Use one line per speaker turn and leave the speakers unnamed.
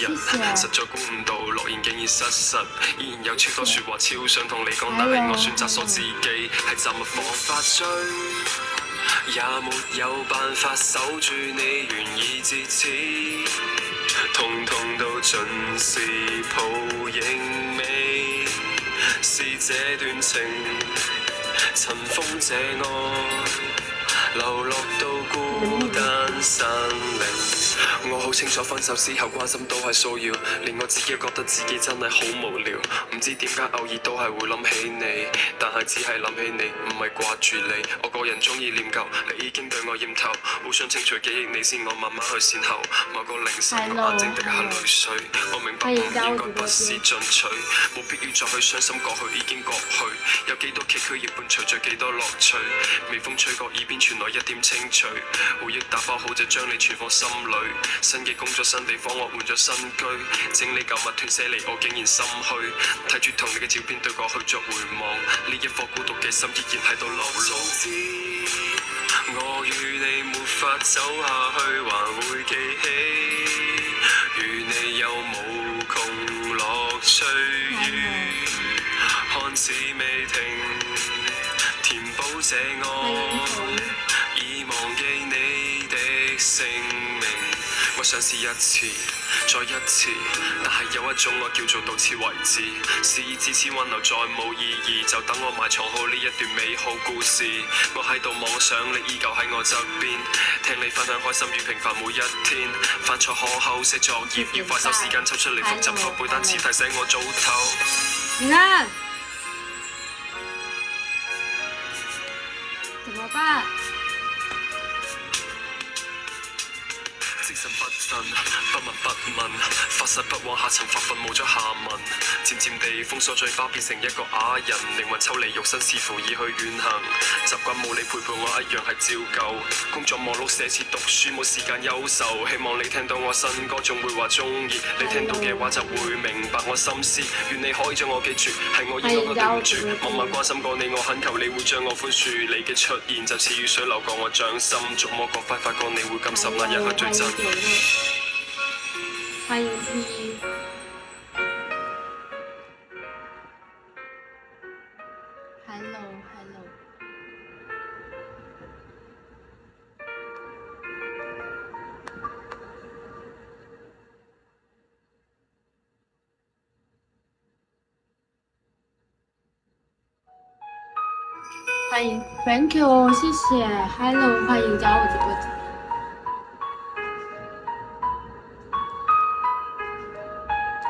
人，實在估唔到諾言竟然失實，依然有超多説話超想同你講，但係我選擇鎖自己喺雜物房發追，也沒有辦法守住你原意至此，通通都盡是抱影美，是這段情塵封這愛，流落到孤單山嶺。我好清楚分手之後關心都係騷擾，連我自己覺得自己真係好無聊，唔知點解偶爾都係會諗起你，但係只係諗起你，唔係掛住你。我個人中意念舊，你已經對我厭透，互相清除記憶，你先我慢慢去善後。某個凌晨我眼睛滴下淚水，我明白唔應該不思進取，冇必要再去傷心，過去已經過去，有幾多崎嶇要伴隨着幾多樂趣，微風吹過耳邊傳來一點清脆，回憶打包好就將你存放心裏，新嘅工作新地方我換咗新居，整理舊物斷捨離我竟然心虛，睇住同你嘅照片對過去作回望，呢一顆孤獨嘅心依然喺度流浪。我與你沒法走下去，還會記起，與你有無窮樂趣與看似未停，填補這愛，已忘記你的姓名。我想試一次，再一次，但係有一種愛叫做到此為止，事已至此挽留再冇意義，就等我埋藏好呢一段美好故事。我喺度妄想你依舊喺我側邊，聽你分享開心與平凡每一天，犯錯可口寫作業，要快手時間抽出嚟複習後背單詞提醒我早唞。
你看，怎麼辦？
精神不振，不聞不問，發誓不往下沉，發奮冇咗下文，漸漸地封鎖嘴巴，變成一個啞人，靈魂抽離肉身，似乎已去遠行。習慣冇你陪伴我一樣係照舊，工作忙碌寫詞讀書冇時間憂愁，希望你聽到我新歌仲會話中意，你聽到嘅話就會明白我心思，願你可以將我記住，係我應該對唔住，默默關心過你，我懇求你會將我寬恕，你嘅出現就似雨水流過我掌心，觸摸過快發覺你會感受那一刻最真。
歡迎 P。Hello。歡迎 Thank you，謝謝 Hello，歡迎加我直播間。